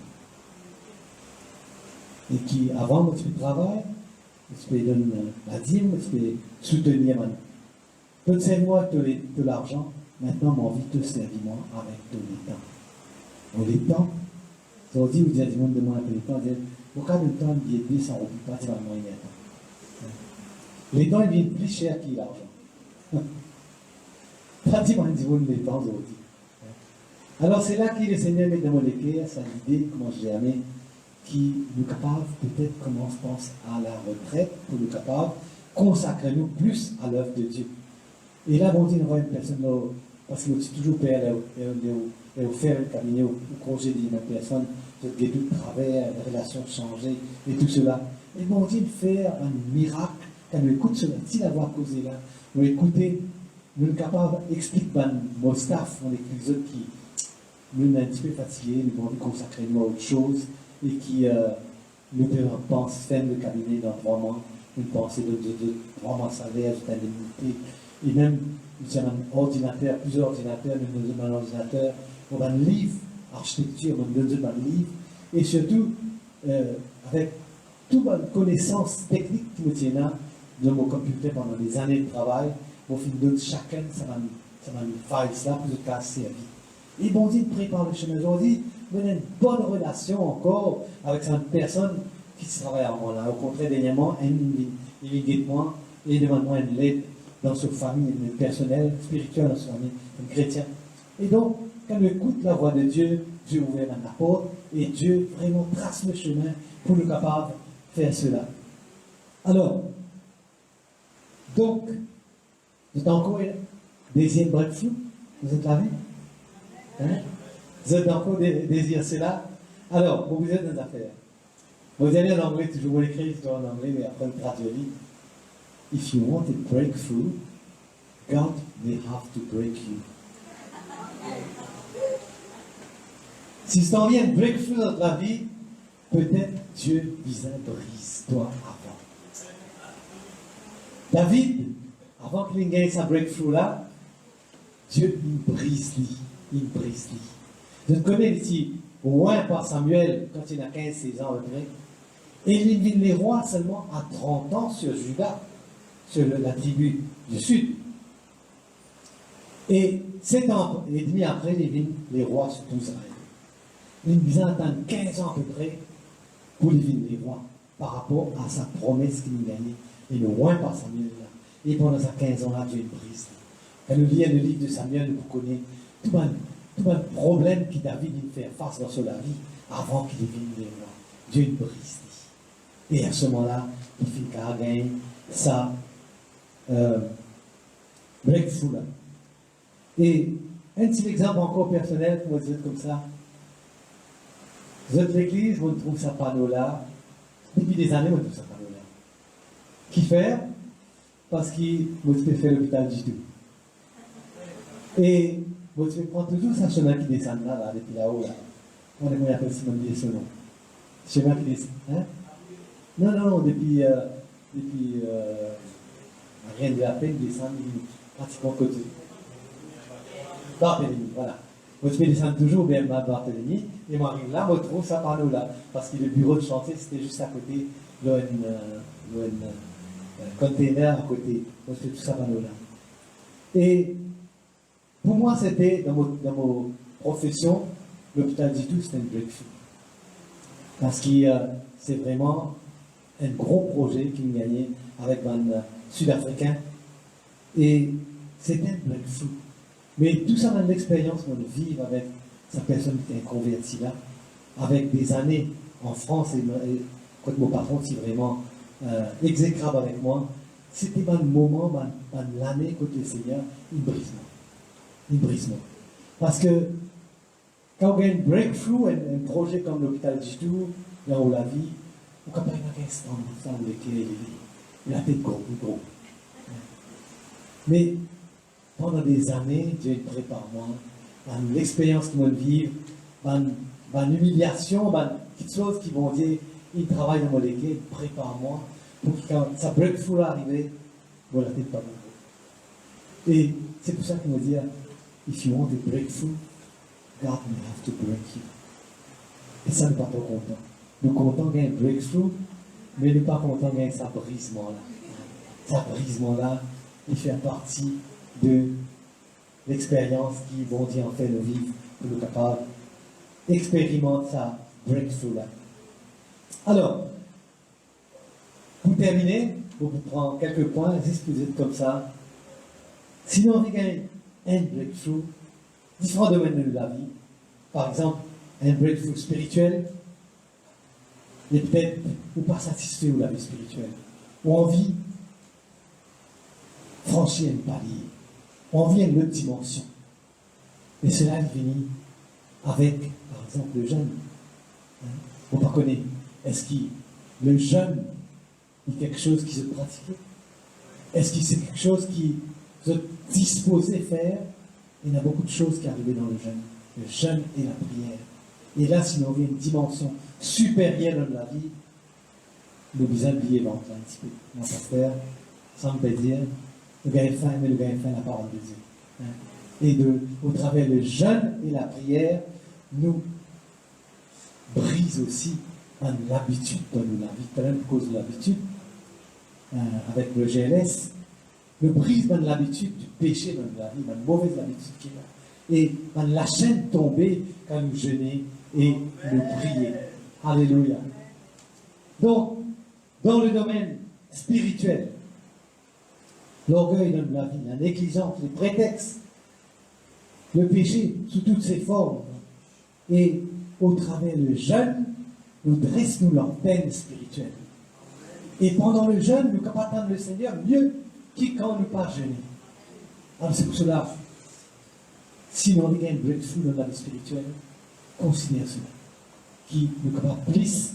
Et qui, avant, moi, tu fais le travail, tu peux donner la dîme, tu peux soutenir. Peut te servir moi avec de l'argent, maintenant, mon vie, te servis-moi avec de l'état. On l'étend. On dit, vous dites, du monde de moi un peu l'étend, au cas de temps, il est 200 euros, pratiquement il y a temps. Les temps, ils viennent plus cher que l'argent. Pratiquement, ils disent les temps aujourd'hui. Alors, c'est là que le Seigneur met dans mon cœur sa idée, comment je l'ai qui nous capable, peut-être, comme on se pense à la retraite, pour nous capable, consacrer nous plus à l'œuvre de Dieu. Et là, bon Dieu, nous voit une personne, parce que nous toujours père, et faire un cabinet, au congé d'une personne, de tout de travers, les relations changées, et tout cela. Et bon Dieu, faire un miracle, quand nous écoutons cela, si la voix causée là, nous écoutons, nous sommes capables d'expliquer mon staff, on écrit les autres qui nous sommes un petit peu fatigués, nous avons consacrer nous à autre chose, et qui nous pensent faire le cabinet dans 3 mois, une pensée de 3 mois de salaire, d'indemnité, et même, nous avons un ordinateur, plusieurs ordinateurs, nous avons un ordinateur, on a un livre, architecture, on a un livre, et surtout, avec toute la connaissance technique qui nous tient là, de mon computer pendant des années de travail, au fin de chacun, ça va nous faire cela pour nous casser la vie. Et bon Dieu prépare le chemin. Aujourd'hui, vous avez une bonne relation encore avec cette personne qui travaille à moi là. Au contraire, dernièrement, il vient de moi et demande-moi une aide dans sa famille, une personnelle, spirituelle dans sa famille, un chrétien. Et donc, quand on écoute la voix de Dieu, Dieu ouvre la porte et Dieu vraiment trace le chemin pour nous capables de faire cela. Alors, donc, vous êtes encore désir breakthrough? Vous êtes là? Hein? Vous êtes encore désir cela? Alors, vous êtes dans les affaires. Vous allez en anglais, toujours vous l'écrivez en anglais, mais après vous traduisez. If you want a breakthrough, God may have to break you. Si tu en viens un breakthrough dans ta vie, peut-être Dieu disait brise-toi avant. David, avant qu'il gagne sa breakthrough là, Dieu il brise-lui. Il brise-lui. Je connais ici, au moins par Samuel, quand il a 15-16 ans à peu près, et il devient les rois seulement à 30 ans sur Juda, sur la tribu du sud. Et 7 ans et demi après, il devient les rois sur tout Israël. Il vient attendre 15 ans à peu près pour devenir les rois par rapport à sa promesse qu'il a gagnée. Et le roi par Samuel là. Et pendant ces 15 ans-là, Dieu est brise. Quand nous lisons le livre de Samuel, nous connaissons tout un problème que David fait face dans sa vie avant qu'il devienne le roi. Dieu est brise. Et à ce moment-là, il finit qu'à gagner sa breakthrough là. Et un petit exemple encore personnel pour vous dire comme ça. Vous êtes l'église, on trouve ce panneau-là. Depuis des années, on trouve ce panneau-là. Qui fait? Parce qu'il vous peut faire l'hôpital du tout. Et vous pouvez prendre toujours ce chemin qui descend là, depuis là-haut. Là. On est appelle Simon Dieu ce nom. Chemin qui descend. Hein? Non, depuis rien de la peine, descend pratiquement côté. Barthélemy, voilà. Vous pouvez descendre toujours bien à Barthélemy, et moi arrive là, je trouve ça panneau là, parce que le bureau de chantier c'était juste à côté, là, un container à côté, donc c'était tout ça panneau là. Et pour moi, c'était dans mon profession, l'hôpital du tout, c'était un breakthrough. Parce que c'est vraiment un gros projet qui me gagnait avec un Sud-Africain, et c'était un breakthrough. Mais tout ça dans l'expérience qu'on vit avec cette personne qui est convertie là, avec des années en France, et quand mon patron est vraiment exécrable avec moi, c'était un moment, l'année quand le Seigneur, il brise moi. Parce que quand on a un breakthrough, un projet comme l'hôpital du tout, là où la vie, on ne peut pas un instant dans lequel il a fait gros. Mais pendant des années, Dieu prépare moi, dans l'expérience que je vis, dans l'humiliation, dans toutes choses qui vont dire, il travaille dans mon équipe, prépare-moi, pour que quand ça breakthrough arrive, vous ne la faites pas beaucoup. Et c'est pour ça qu'il me dit, if you want a breakthrough, God will have to break you. Et ça, nous ne sommes pas trop contents. Nous sommes contents qu'il y ait un breakthrough, mais nous ne sommes pas contents qu'il y ait ce brisement-là. Ce brisement-là, il fait partie de l'expérience qui vont dire en fait nous vivre pour nous capables d'expérimenter ça breakthrough là. Alors, pour terminer, pour vous prendre quelques points, juste vous êtes comme ça. Sinon, on gagne un breakthrough, différents domaines de la vie. Par exemple, un breakthrough spirituel, et peut-être ou pas satisfait de la vie spirituelle, ou envie de franchir un palier, ou envie une autre dimension. Et cela est venu avec, par exemple, le jeûne. On ne connaît. Est-ce que le jeûne est quelque chose qui se pratique? Est-ce que c'est quelque chose qui se disposé à faire? Il y a beaucoup de choses qui arrivent dans le jeûne. Le jeûne et la prière. Et là, si on vient une dimension supérieure de la vie, nous devons oublier l'autre un petit peu. Mon pasteur, ça me fait dire, le gars est fin, mais le gars est fin la parole de Dieu. Et au travers du jeûne et la prière, nous brise aussi l'habitude dans la vie, quand même à cause de l'habitude, avec le GLS, nous brise l'habitude du péché dans la vie, une mauvaise habitude qu'il a. Et la chaîne tombée quand nous jeûnons et nous prions. Alléluia. Donc, dans le domaine spirituel, l'orgueil dans la vie, la négligence, les prétextes, le péché sous toutes ses formes, et au travers du jeûne, nous dressons l'antenne spirituelle. Et pendant le jeûne, nous sommes capables d'entendre le Seigneur mieux que quand nous pas jeûner. Alors c'est pour cela, si nous avons un breakthrough dans la vie spirituelle, considère cela. Qui nous sommes capables plus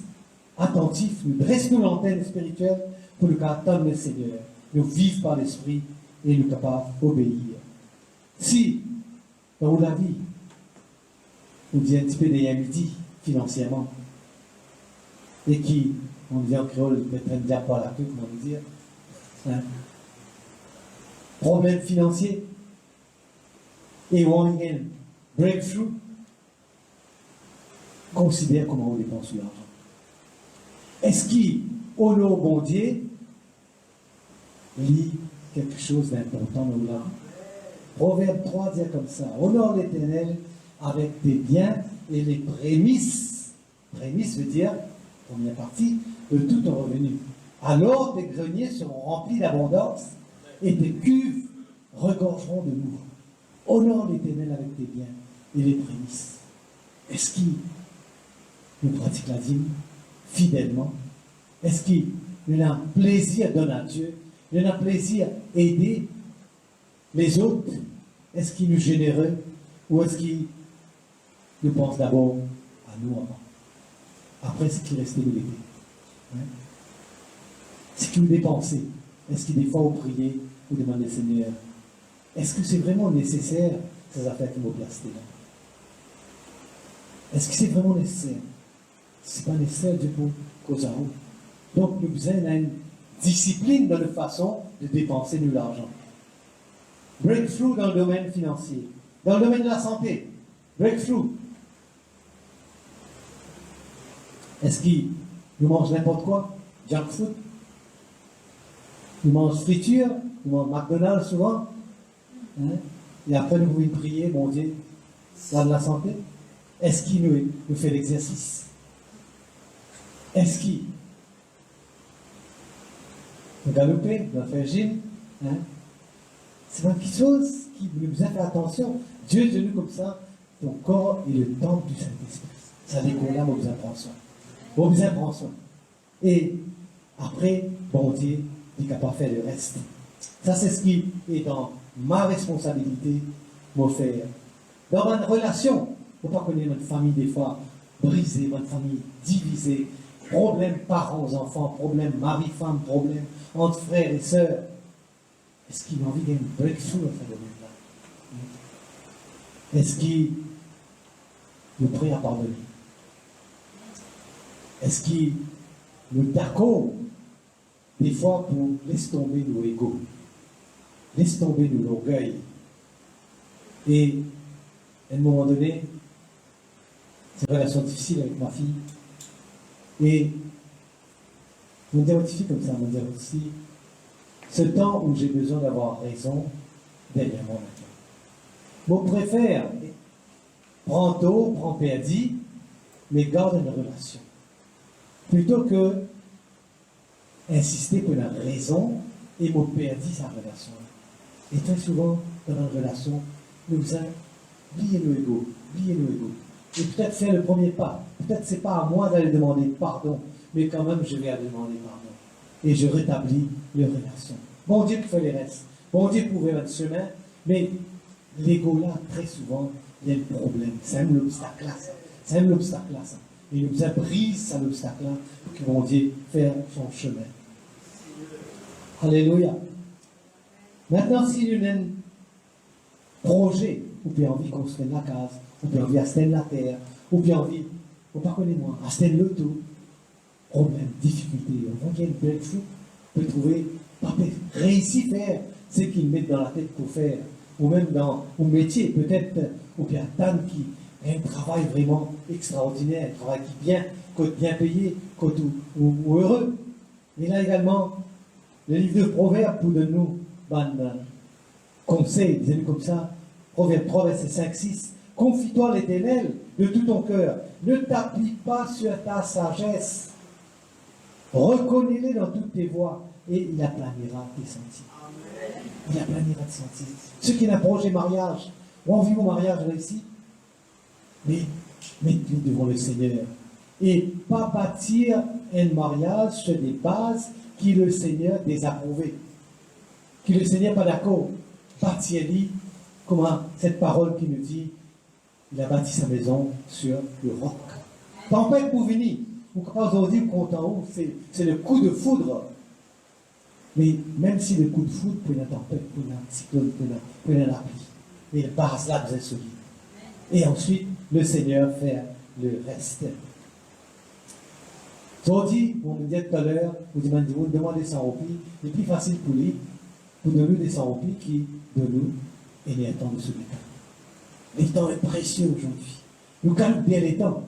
attentifs, nous dressons l'antenne spirituelle pour nous attendre le Seigneur. Nous vivons par l'Esprit et nous sommes capables d'obéir. Si, dans la vie, on dit un petit peu des midi financièrement, et qui, on dit en créole, mettre un diable par la queue, comment vous dire, problème financier, et on a un breakthrough, considère comment on dépense l'argent. Est-ce qu'au nom bon Dieu, lit quelque chose d'important dans l'argent? Proverbe 3 dit comme ça, honore l'Éternel avec tes biens et les prémices. Prémices veut dire, première partie, de tout ton revenu. Alors tes greniers seront remplis d'abondance et tes cuves regorgeront de nouveau. Honore l'Éternel avec tes biens et les prémices. Est-ce qu'il nous pratique la dîme fidèlement? Est-ce qu'il a un plaisir à donner à Dieu? Il a un plaisir à aider les autres? Est-ce qu'il est généreux? Ou est-ce qu'il nous pense d'abord à nous avant? Après, c'est qu'il reste de l'aider. C'est qu'il nous dépense. Est-ce qu'il des fois vous priez, vous demandez Seigneur, est-ce que c'est vraiment nécessaire ces affaires qui m'ont placé là? Est-ce que c'est vraiment nécessaire? Si ce n'est pas nécessaire, Dieu pour cause à vous. Donc, nous avons une discipline dans la façon de dépenser nous l'argent. Breakthrough dans le domaine financier. Dans le domaine de la santé. Breakthrough. Est-ce qu'ils nous mangent n'importe quoi? Junk food? Nous mangent friture? Nous mangent McDonald's souvent? Et après, nous pouvons prier, mon Dieu, garde la santé. Est-ce qu'il nous fait l'exercice? Est-ce qu'il nous galope, nous fait gym? C'est pas quelque chose qui nous a fait attention. Dieu est venu comme ça, ton corps est le temple du Saint-Esprit. Ça découle là, vous en prendre soin. Vous en prendre soin. Et après, bon Dieu, il est capable de faire le reste. Ça, c'est ce qui est dans ma responsabilité, mon faire. Dans ma relation, il ne faut pas connaître notre famille des fois brisée, votre famille divisée, problème parents-enfants, problème mari-femme, problème entre frères et sœurs. Est-ce qu'il a envie d'un breakthrough dans ce domaine-là? Est-ce qu'il est prêt à pardonner? Est-ce qu'il est d'accord des fois pour laisser tomber nos égos, laisser tomber nos orgueils? Et à un moment donné, c'est une relation difficile avec ma fille. Et je me identifie comme ça, je me dis aussi, ce temps où j'ai besoin d'avoir raison, derrière moi maintenant. Je préfère prendre tôt, prendre perdu, mais garde une relation. plutôt que insister pour une raison et me perdre sa relation. Et très souvent, dans une relation, nous faisons oublier nos égos, et peut-être faire le premier pas. Peut-être c'est pas à moi d'aller demander pardon, mais quand même je vais aller demander pardon. Et je rétablis les relations. Bon Dieu qui fait les restes. Bon Dieu pour ouvrir notre chemin, mais l'ego là, très souvent, il y a le problème. C'est même l'obstacle là, ça. C'est même l'obstacle là, ça. Et il nous a brisé cet obstacle là pour que bon Dieu fasse son chemin. Alléluia. Maintenant, si nous avons un projet, ou bien envie de construire la case, ou bien envie d'atteindre la terre, ou bien envie, ou pas connaître moi, atteindre le tout, problème, difficulté, on voit qu'il y a une breakthrough, on peut trouver, pas réussir à faire ce qu'ils mettent dans la tête pour faire, ou même dans un métier, peut-être, ou bien tant qui a un travail vraiment extraordinaire, un travail qui est bien payé, ou heureux. Mais là également, le livre de Proverbes pour donner nous un conseil, disons comme ça, Proverbe 3, verset 5, 6. Confie-toi l'Éternel de tout ton cœur. Ne t'appuie pas sur ta sagesse. Reconnais-les dans toutes tes voies et il aplanira tes sentiers. Il aplanira tes sentiers. Ceux qui n'ont pas projet mariage, ou envie mon mariage réussi, mais mettez-le devant le Seigneur. Et pas bâtir un mariage sur des bases qui le Seigneur désapprouvé, qui le Seigneur pas d'accord. Bâtir-lui, comment cette parole qui nous dit, il a bâti sa maison sur le roc. Tempête pour venir. Vous pas aujourd'hui content, c'est le coup de foudre. Mais même si le coup de foudre, pour une tempête, pour un cyclone, pour une pluie, mais le base là, vous êtes solide. Et ensuite, le Seigneur fait le reste. Aujourd'hui, on me disait tout à l'heure, vous demandez 100 roupies, c'est plus facile pour lui, pour donner des 100 roupies qui, de nous, et les temps de ce temps. Les temps est précieux aujourd'hui. Nous gagnons bien les temps.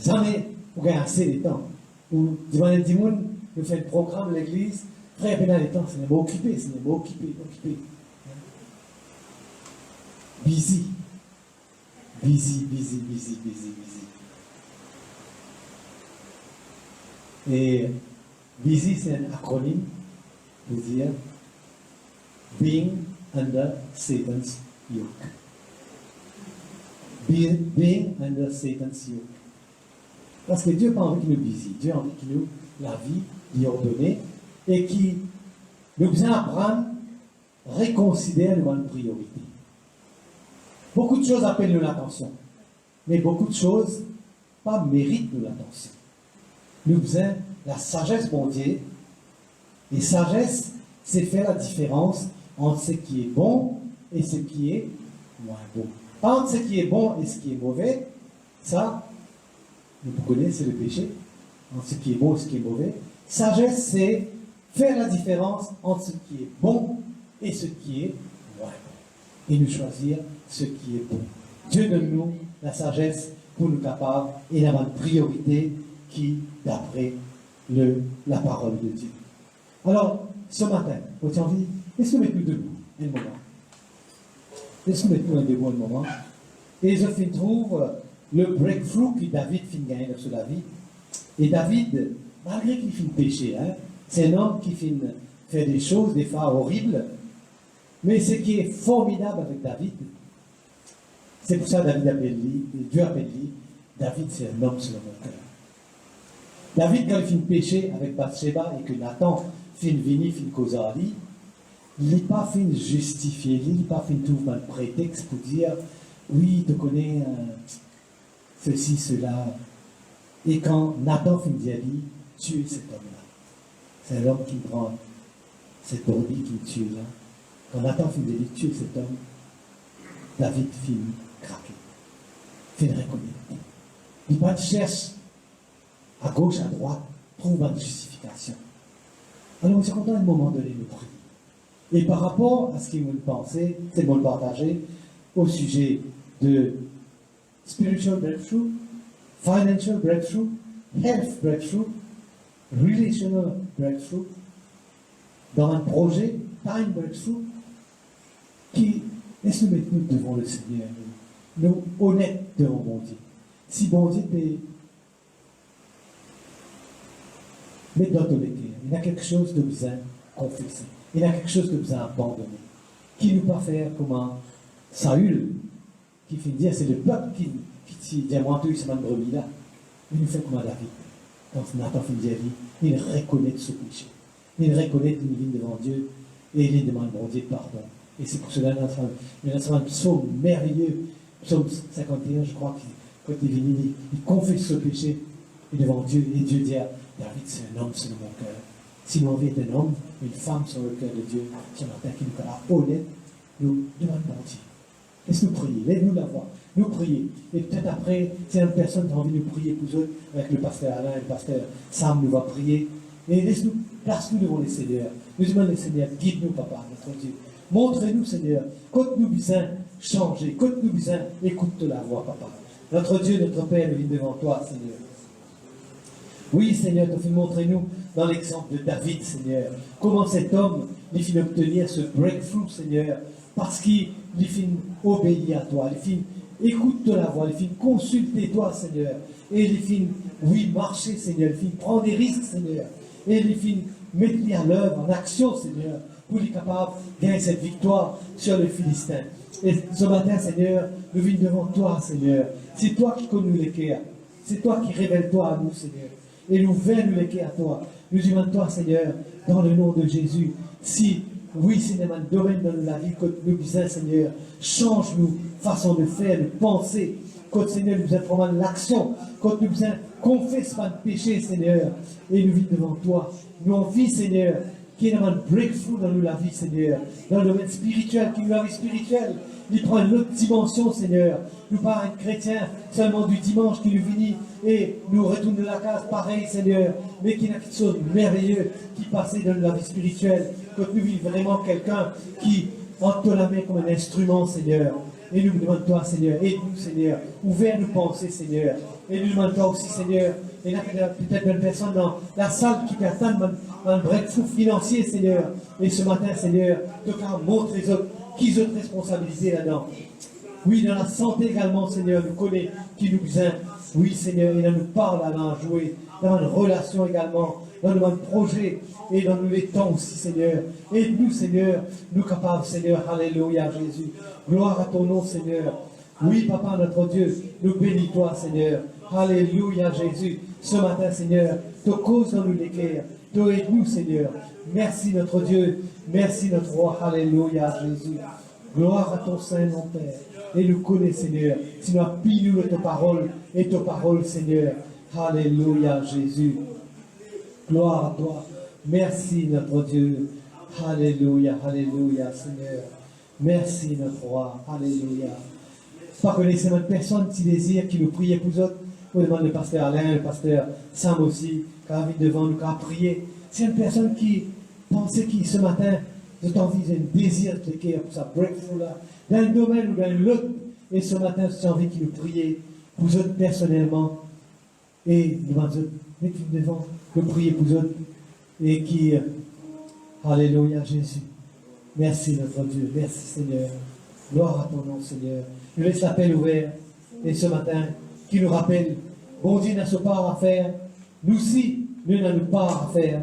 Jamais pour gagner assez les temps. Ou demandez des gens, nous faisons le programme de l'église, très bien les temps, c'est occupé. Busy. Et busy, c'est un acronyme pour dire being under Satan's yoke. Being under Satan's yoke. Parce que Dieu n'a pas envie qu'il nous busy. Dieu a envie qu'il nous la vie lui ordonnée et qui nous besoin apprendre, réconsidérer nos priorités. Beaucoup de choses appellent nous l'attention, mais beaucoup de choses pas méritent nous l'attention. Nous besoin la sagesse bon Dieu, et sagesse, c'est faire la différence entre ce qui est bon et ce qui est moins bon. Pas entre ce qui est bon et ce qui est mauvais, ça, vous connaissez, c'est le péché, entre ce qui est bon et ce qui est mauvais. Sagesse, c'est faire la différence entre ce qui est bon et ce qui est moins bon. Et nous choisir ce qui est bon. Dieu donne-nous la sagesse pour nous capables et d'avoir une priorité qui, d'après la parole de Dieu. Alors, ce matin, vous avez envie, est-ce que nous mettons debout un moment? Est-ce que nous mettons debout un moment? Et je trouve le breakthrough que David finit gagner sur la vie. Et David, malgré qu'il finit pécher, c'est un homme qui finit faire des choses, des fois horribles, mais ce qui est formidable avec David, c'est pour ça que David appelle lui, Dieu appelle lui, David c'est un homme selon mon cœur. David, quand il finit pécher avec Bathsheba et que Nathan finit venir, finit causer à lui, il n'est pas fin justifier, il n'est pas fin trouver un prétexte pour dire oui, tu connais ceci, cela. Et quand Nathan finit dire lui, tue cet homme-là. C'est l'homme qui prend cette brebis qui tue là. Quand Nathan finit de lui tuer cet homme, David finit craquer, finit reconnaître. Il va chercher à gauche, à droite, trouve une justification. Alors, on s'est content d'un moment donné de prier. Et par rapport à ce qu'il me pensait, c'est bon de partager au sujet de spiritual breakthrough, financial breakthrough, health breakthrough, relational breakthrough, dans un projet, time breakthrough, qui laisse nous mettre nous devant le Seigneur, nous honnêtes devant bon Dieu. Si bon Dieu Mais dans tous les cas, il y a quelque chose de besoin confesser. Il y a quelque chose de besoin abandonner. Qui nous pas faire comme un Saül, qui finit dire c'est le peuple qui dit moi tu c'est ma brebis là. Il nous fait comme un David. Quand Nathan finit dire il reconnaît ce péché. Il reconnaît qu'il vient devant Dieu et il demande bon Dieu pardon. Et c'est pour cela qu'il y a un psaume merveilleux, psaume 51, je crois, quand il vient, il confesse ce péché devant Dieu et Dieu dit David, c'est un homme selon mon cœur. Si l'on est un homme, une femme sur le cœur de Dieu, ce matin qui nous a honnête, nous demandons bon Dieu. Laisse-nous prier, laisse-nous la voir, nous prier. Et peut-être après, si une personne qui a envie de nous prier pour eux, avec le pasteur Alain et le pasteur Sam, nous va prier. Et laisse-nous, place-nous devant les Seigneurs. Nous demandons les Seigneurs, guide-nous, Papa, notre Dieu. Montre-nous, Seigneur, quand nous besoin changer, quand nous besoin écoute la voix, Papa. Notre Dieu, notre Père, nous vient devant toi, Seigneur. Oui, Seigneur, montrez-nous dans l'exemple de David, Seigneur, comment cet homme, il finit obtenir ce breakthrough, Seigneur, parce qu'il finit obéir à toi, il finit écouter la voix, il finit consulter toi, Seigneur, et il finit, oui, marcher, Seigneur, il finit prendre des risques, Seigneur, et il finit mettre à l'œuvre, en action, Seigneur, pour être capable de gagner cette victoire sur les Philistins. Et ce matin, Seigneur, nous venons devant toi, Seigneur. C'est toi qui connais les cœurs. C'est toi qui révèles toi à nous, Seigneur. Et nous venons les cœurs à toi. Nous demandons toi, Seigneur, dans le nom de Jésus. Si, oui, Seigneur, dans le domaine de la vie, que nous disons, Seigneur, change-nous, façon de faire, de penser. Quand, Seigneur, nous avons l'action. Quand nous disons, confesse pas de péché, Seigneur. Et nous vivons devant toi. Nous en vie, Seigneur, qui est dans un breakthrough dans la vie, Seigneur. Dans le domaine spirituel, qui est la vie spirituelle. Il prend une autre dimension, Seigneur. Nous pas un chrétien seulement du dimanche qui nous finit et nous retourne de la case pareil, Seigneur, mais qui a quelque chose de merveilleux qui passait dans la vie spirituelle. Quand nous vivons vraiment quelqu'un qui entre la main comme un instrument, Seigneur. Et nous demandons toi, Seigneur, aide-nous, Seigneur. Ouvert nos pensées, Seigneur. Et nous demandons toi aussi, Seigneur. Et là, peut-être une personne dans la salle qui peut atteindre un breakthrough financier, Seigneur. Et ce matin, Seigneur, te faire montrer les autres qui sont responsabilisés là-dedans. Oui, dans la santé également, Seigneur, nous connaît qui nous besoin. Oui, Seigneur, il nous parle à l'en jouer, dans une relation également, dans un projet et dans les temps aussi, Seigneur. Aide-nous, Seigneur, nous capables, Seigneur. Alléluia, Jésus. Gloire à ton nom, Seigneur. Oui, Papa, notre Dieu, nous bénis-toi, Seigneur. Alléluia, Jésus. Ce matin, Seigneur, te cause dans nous les cœurs. Te aide-nous, Seigneur. Merci, notre Dieu. Merci, notre roi. Alléluia, Jésus. Gloire à ton Saint-Nom, Père. Et nous connais, Seigneur. Sinon, appuie-nous de ta parole et ta parole, Seigneur. Alléluia, Jésus. Gloire à toi. Merci, notre Dieu. Alléluia, alléluia, Seigneur. Merci, notre roi. Alléluia. Pas connaissez une personne qui désire, qui nous prie pour vous autres. Vous demandez le pasteur Alain, le pasteur Sam aussi, qui a envie devant nous, qui a prié. C'est une personne qui pensait qui, ce matin, vous envie, un désir de cœur pour sa breakthrough là, dans un domaine ou dans l'autre. Et ce matin, j'ai envie qu'il nous prie pour vous autres personnellement. Et nous allons mettre devant, nous prier pour vous autres. Et qui, alléluia, Jésus. Merci, notre Dieu. Merci, Seigneur. Gloire à ton nom, Seigneur. Je laisse l'appel ouvert. Et ce matin, qui nous rappelle, bon Dieu n'a ce part à faire. Nous aussi, nous n'avons part à faire.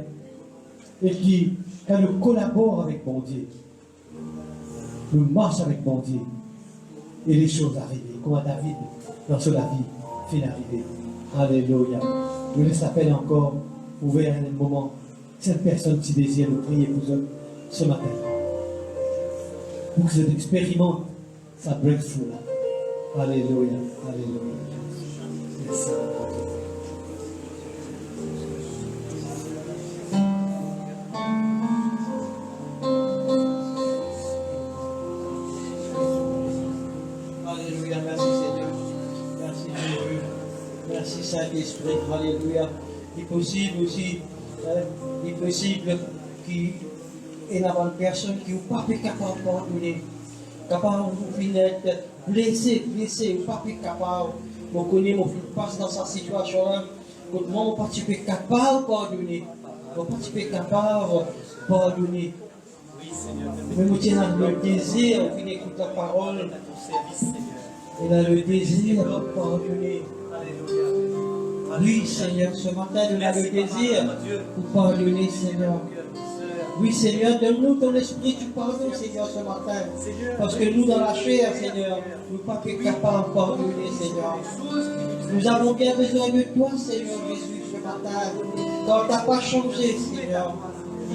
Et qui, quand nous collaborons avec bon Dieu, nous marchons avec bon Dieu. Et les choses arrivent. Comme à David, dans ce la vie, fait arriver. Alléluia. Je laisse l'appel encore ouvert à un moment. Cette personne qui désire nous prier pour eux ce matin. Pour que vous expérimentez sa breakthrough là. Alléluia. Alléluia. Merci. Alléluia. Merci Seigneur. Merci Jésus. Merci Saint-Esprit. Alléluia. Il est possible aussi, il est possible qu'il y ait une personne qui n'est pas capable de pardonner, capable de finir blessé, ou pas capable. Je connais mon fils passe dans cette situation-là. Moi, je ne suis pas capable de pardonner. Je ne suis pas capable de pardonner. Mais je tiens le désir de finir écouter la parole. Et là, le désir de pardonner. Oui, Seigneur, ce matin, nous avons le désir pour pardonner, Seigneur. Oui, Seigneur, donne-nous ton esprit du pardon, Seigneur, ce matin. Parce que nous, dans la chair, Seigneur, nous ne sommes pas capables de pardonner, Seigneur. Nous avons bien besoin de toi, Seigneur Jésus, ce matin. Car tu n'as pas changé, Seigneur.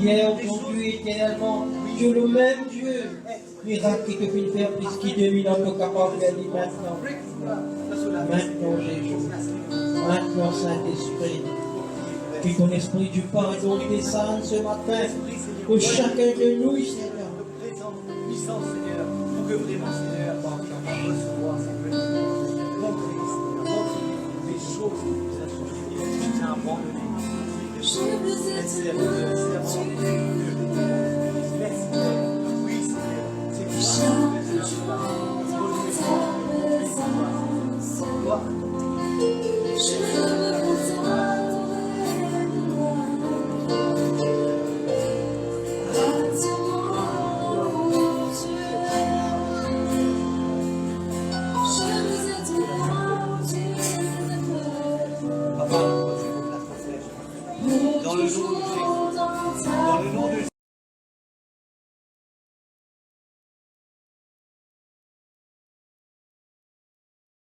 Hier, aujourd'hui, éternellement, tu es le même Dieu. Miracle qui te fait faire plus qu'il 2000 ans, tu es capable de faire maintenant. Maintenant, Jésus. Maintenant, Saint-Esprit. Que ton esprit du pardon descende ce matin pour chacun de nous, Seigneur. Puissance, Seigneur, pour que vraiment, Seigneur, recevoir, Seigneur, des choses que nous avons abandonnées. Laissez abandonner. Oui, Seigneur, c'est tout ça. Dans le nom de